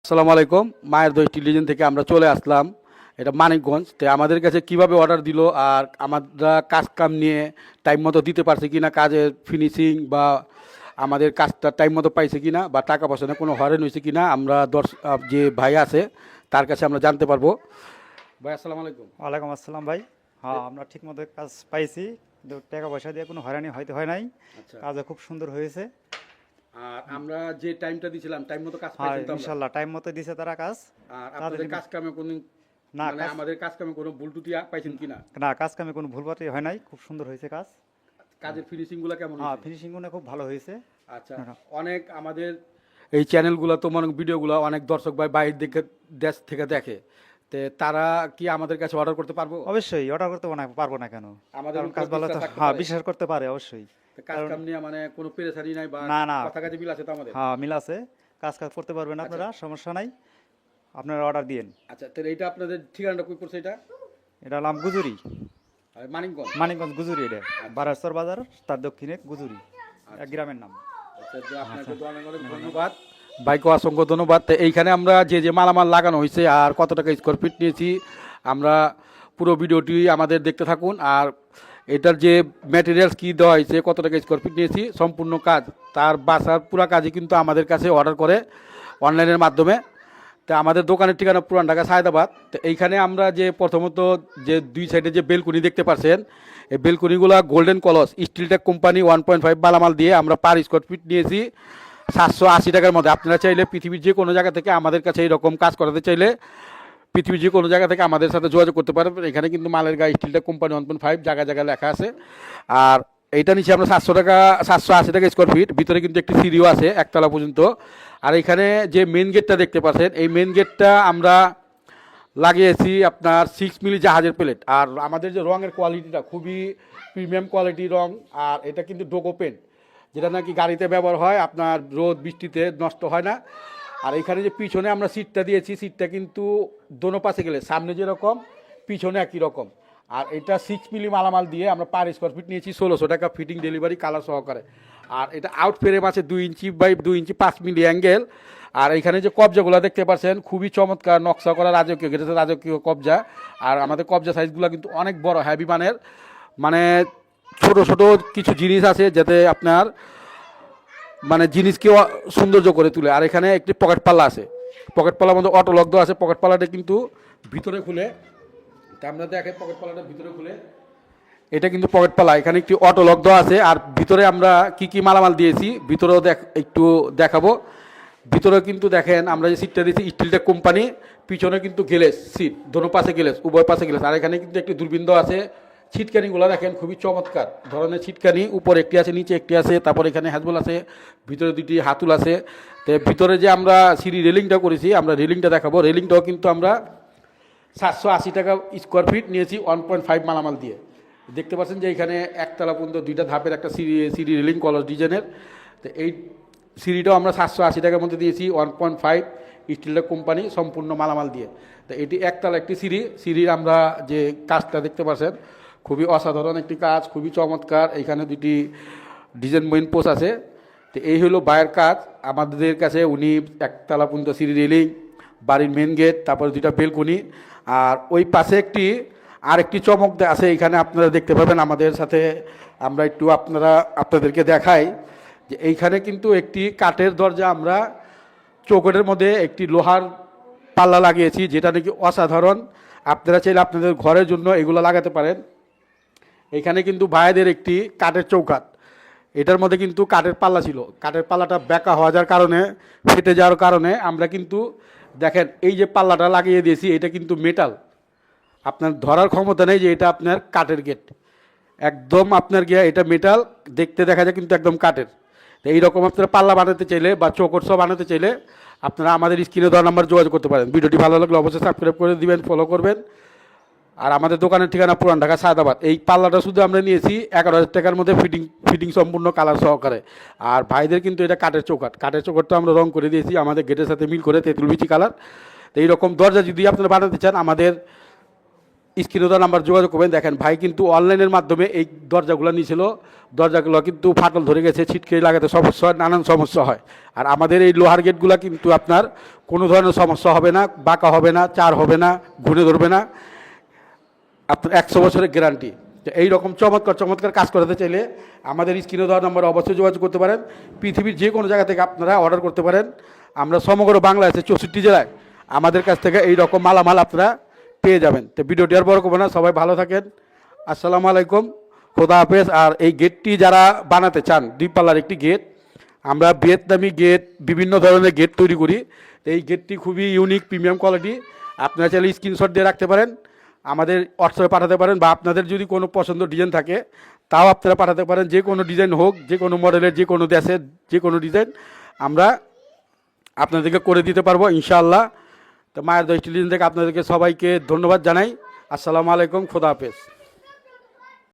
আসসালামু আলাইকুম। মায়ের দই টেলিভিশন থেকে আমরা চলে আসলাম, এটা মানিকগঞ্জ। তো আমাদের কাছে কিভাবে অর্ডার দিল আর আমরা কাজ কাম নিয়ে টাইম মতো দিতে পারছি কিনা, কাজের ফিনিশিং বা আমাদের কাজটা টাইম মতো পাইছে কিনা বা টাকা পয়সা নিয়ে কোনো হয়রানি হয়েছে কিনা, আমরা যে ভাই আছে তার কাছে আমরা জানতে পারবো। ভাই আসসালামু আলাইকুম। ওয়ালাইকুম আসসালাম ভাই। হ্যাঁ, আমরা ঠিক মতো কাজ পাইছি, কিন্তু টাকা পয়সা দিয়ে কোনো হয়রানি হয়তো হয় নাই। আচ্ছা, কাজও খুব সুন্দর হয়েছে। আর আমরা যে টাইমটা দিয়েছিলাম টাইম মতো কাজ হ্যাঁ, পাইছেন তো আমরা? ইনশাল্লাহ টাইম মতো দিছে তারা কাজ। আর তাদের আপনাদের কাজ কামে কোনো না মানে কাজ আমাদের কাজ কামে কোনো ভুল ত্রুটি পাইছেন কিনা? না কাজ কামে কোনো ভুলভাল হয় নাই, খুব সুন্দর হয়েছে কাজ। কাজের ফিনিশিংগুলো কেমন হ্যাঁ, হয়েছে? ফিনিশিংগুলো খুব ভালো হয়েছে। আচ্ছা, হ্যাঁ, অনেক আমাদের এই চ্যানেলগুলো তো মনে ভিডিওগুলো অনেক দর্শক ভাই বাইরের দিকে দেশ থেকে দেখে, তে তারা কি আমাদের কাছে অর্ডার করতে পারবো? অবশ্যই অর্ডার করতে পারবো না কেন? আমাদের কারণ উপরে কাজ ভালো তো, বিশ্বাস রাখতে হ্যাঁ পারে? বিশ্বাস করতে পারে অবশ্যই। তো কাজ কাম নিয়ে মানে কোনো পেরেশানি নাই বা না না, কথা কাজে মিল আছে তো আমাদের? হ্যাঁ মিল আছে, কাজ কাজ করতে পারবেন আপনারা, সমস্যা নাই। আপনারা অর্ডার দিন। আচ্ছা, তাহলে এইটা আপনাদের ঠিকানাটা কই পড়ছে এটা? এটা হলাম গুজুরি, আর মানিকগঞ্জ। মানিকগঞ্জ গুজুরি। এটা বারাসর বাজার, তার দক্ষিণে গুজুরি, এক গ্রামের নাম। আচ্ছা, তো আপনাকে তো অনেক অনেক ধন্যবাদ ভাইকে, অসংখ্য ধন্যবাদ। তো এইখানে আমরা যে যে মালামাল লাগানো হয়েছে আর কত টাকা স্কোয়ার ফিট নিয়েছি, আমরা পুরো ভিডিওটি আমাদের দেখতে থাকুন। আর এটার যে ম্যাটেরিয়ালস কী দেওয়া হয়েছে, কত টাকা স্কোয়ার ফিট নিয়েছি, সম্পূর্ণ কাজ তার বাসার পুরো কাজই কিন্তু আমাদের কাছে অর্ডার করে অনলাইনের মাধ্যমে। তা আমাদের দোকানের ঠিকানা পুরান ঢাকা সায়দাবাদ। তো এইখানে আমরা যে প্রথমত যে দুই সাইডে যে বেলকুনি দেখতে পাচ্ছেন, এই বেলকুনিগুলো গোল্ডেন কলস স্টিলটেক কোম্পানি 1.5 মালামাল দিয়ে আমরা পার স্কোয়ার ফিট নিয়েছি 780 টাকার মধ্যে। আপনারা চাইলে পৃথিবীর যে কোনো জায়গা থেকে আমাদের কাছে এইরকম কাজ করাতে চাইলে পৃথিবীর যে কোনো জায়গা থেকে আমাদের সাথে যোগাযোগ করতে পারবেন। এখানে কিন্তু মালের গায়ে স্টিলটেক কোম্পানি 1.5 জায়গায় জায়গায় লেখা আছে। আর এইটা নিচে আমরা 780 টাকা স্কোয়ার ফিট, ভিতরে কিন্তু একটি সিঁড়িও আছে একতলা পর্যন্ত। আর এখানে যে মেন গেটটা দেখতে পাচ্ছেন, এই মেন গেটটা আমরা লাগিয়েছি আপনার 6 মিলি জাহাজের প্লেট। আর আমাদের যে রঙের কোয়ালিটিটা খুবই প্রিমিয়াম কোয়ালিটির রং। আর এটা কিন্তু ডোগো পেন্ট, যেটা নাকি গাড়িতে ব্যবহার হয়, আপনার রোদ বৃষ্টিতে নষ্ট হয় না। আর এখানে যে পিছনে আমরা সিটটা দিয়েছি, সিটটা কিন্তু দোনো পাশে গেলে সামনে যেরকম পিছনে একই রকম। আর এটা 6 মিলি মালামাল দিয়ে আমরা পার স্কোয়ার ফিট নিয়েছি 1600 টাকা, ফিটিং ডেলিভারি কালার সহকারে। আর এটা আউট ফ্রেম আছে 2 inch by 2 inch 5 milli angle. আর এখানে যে কবজাগুলো দেখতে পাচ্ছেন খুবই চমৎকার নকশা করা, রাজকীয় গেটেছে, রাজকীয় কবজা। আর আমাদের কবজা সাইজগুলো কিন্তু অনেক বড় হ্যাভি মানের, মানে ছোট ছোট কিছু জিনিস আছে যাতে আপনার মানে জিনিসকেও সৌন্দর্য করে তুলে। আর এখানে একটি পকেট পাল্লা আছে, পকেট পাল্লার মধ্যে অটো লক দেওয়া আছে। পকেট পাল্লাটা কিন্তু ভিতরে খুলে, তা আমরা দেখে পকেট পাল্লাটা ভিতরে খুলে, এটা কিন্তু পকেট পাল্লা, এখানে একটি অটো লক দেওয়া আছে। আর ভিতরে আমরা কি কি মালামাল দিয়েছি ভিতরেও একটু দেখাবো। ভিতরে কিন্তু দেখেন আমরা যে সিটটা দিয়েছি স্টিলটেক কোম্পানি, পিছনে কিন্তু গ্লেস সিট, দোনো পাশে গ্লেস, উভয় পাশে গ্লেস। আর এখানে কিন্তু একটি দূরবীন দেওয়া আছে। ছিটকানিগুলো দেখেন খুবই চমৎকার ধরনের ছিটকানি, উপরে একটি আছে, নিচে একটি আছে, তারপর এখানে হ্যাজবল আছে, ভিতরে দুটি হাতুল আছে। তো ভিতরে যে আমরা সিঁড়ি রেলিংটা করেছি, আমরা রেলিংটা দেখাবো। রেলিংটাও কিন্তু আমরা 780 টাকা স্কোয়ার ফিট নিয়েছি 1.5 মালামাল দিয়ে। দেখতে পাচ্ছেন যে এখানে একতলা পর্যন্ত দুইটা ধাপের একটা সিঁড়ি রেলিং কলস ডিজাইনের। তো এই সিঁড়িটাও আমরা 780 টাকার মধ্যে দিয়েছি 1.5 স্টিলটেক কোম্পানি সম্পূর্ণ মালামাল দিয়ে। তো এটি একতলা একটি সিঁড়ির আমরা যে কাজটা দেখতে পাচ্ছেন খুবই অসাধারণ একটি কাজ, খুবই চমৎকার। এখানে দুটি ডিজাইন মেইন পোস্ট আছে। তো এই হলো বায়ের কাজ আমাদের কাছে। উনি একতলা পর্যন্ত সিঁড়ি রেলিং, বাড়ির মেন গেট, তারপরে দুইটা বেলকনি। আর ওই পাশে একটি আরেকটি চমক আছে, এখানে আপনারা দেখতে পাবেন। আমাদের সাথে আমরা একটু আপনাদেরকে দেখাই যে এইখানে কিন্তু একটি কাঠের দরজা আমরা চৌকটের মধ্যে একটি লোহার পাল্লা লাগিয়েছি, যেটা নাকি অসাধারণ। আপনারা চাইলে আপনাদের ঘরের জন্য এগুলো লাগাতে পারেন। এখানে কিন্তু ভাইদের একটি কাঠের চৌকাঠ, এটার মধ্যে কিন্তু কাঠের পাল্লা ছিল, কাঠের পাল্লাটা বেঁকা হওয়া যাওয়ার কারণে, ফেটে যাওয়ার কারণে আমরা কিন্তু দেখেন এই যে পাল্লাটা লাগিয়ে দিয়েছি, এটা কিন্তু মেটাল। আপনার ধরার ক্ষমতা নেই যে এটা আপনার কাঠের গেট, একদম আপনার গিয়া এটা মেটাল, দেখতে দেখা যায় কিন্তু একদম কাঠের। তো এইরকম আপনারা পাল্লা বানাতে চাইলে বা চৌকট সহ বানাতে চাইলে আপনারা আমাদের স্ক্রিনে দেওয়া নাম্বার যোগাযোগ করতে পারেন। ভিডিওটি ভালো লাগলে অবশ্যই সাবস্ক্রাইব করে দিবেন, ফলো করবেন। আর আমাদের দোকানের ঠিকানা পুরান ঢাকা সায়দাবাদ। এই পাল্লাটা শুধু আমরা নিয়েছি 11,000 টাকার মধ্যে, ফিটিং সম্পূর্ণ কালার সহকারে। আর ভাইদের কিন্তু এটা কাঠের চৌকাঠ, কাঠের চৌকাঠটা আমরা রং করে দিয়েছি আমাদের গেটের সাথে মিল করে, তেঁতুল বিচি কালার। তো এইরকম দরজা যদি আপনারা বানাতে চান আমাদের স্ক্রিনে দেওয়া নাম্বার যোগাযোগ করবেন। দেখেন ভাই কিন্তু অনলাইনের মাধ্যমে এই দরজাগুলো নিয়েছিল, দরজাগুলো কিন্তু ফাটল ধরে গেছে, ছিটকে লাগাতে সমস্যা হয়, নানান সমস্যা হয়। আর আমাদের এই লোহার গেটগুলো কিন্তু আপনার কোনো ধরনের সমস্যা হবে না, বাঁকা হবে না, চার হবে না, ঘুরে ধরবে না, আপনার 100 বছরের গ্যারান্টি। তো এইরকম চমৎকার চমৎকার কাজ করাতে চাইলে আমাদের স্ক্রিনে দেওয়া নাম্বারে অবশ্যই যোগাযোগ করতে পারেন। পৃথিবীর যে কোনো জায়গা থেকে আপনারা অর্ডার করতে পারেন। আমরা সমগ্র বাংলাদেশে 64 জেলায় আমাদের কাছ থেকে এই রকম মালামাল আপনারা পেয়ে যাবেন। তো ভিডিওটি আর বড় করবো না, সবাই ভালো থাকেন। আসসালামু আলাইকুম, খোদা হাফেজ। আর এই গেটটি যারা বানাতে চান, 2 পাল্লার একটি গেট, আমরা ভিয়েতনামি গেট, বিভিন্ন ধরনের গেট তৈরি করি। এই গেটটি খুবই ইউনিক, প্রিমিয়াম কোয়ালিটি। আপনারা চাইলে স্ক্রিনশট দিয়ে রাখতে পারেন, আমাদের হোয়াটসঅ্যাপে পাঠাতে পারেন, বা আপনাদের যদি কোনো পছন্দ ডিজাইন থাকে তাও আপনারা পাঠাতে পারেন। যে কোনো ডিজাইন হোক, যে কোনো মডেলের, যে কোনো দেশের যে কোনো ডিজাইন আমরা আপনাদেরকে করে দিতে পারবো ইনশাআল্লাহ। তো মায়ের দশ টেলিভিশন থেকে আপনাদেরকে সবাইকে ধন্যবাদ জানাই। আসসালামু আলাইকুম, খোদা হাফেজ।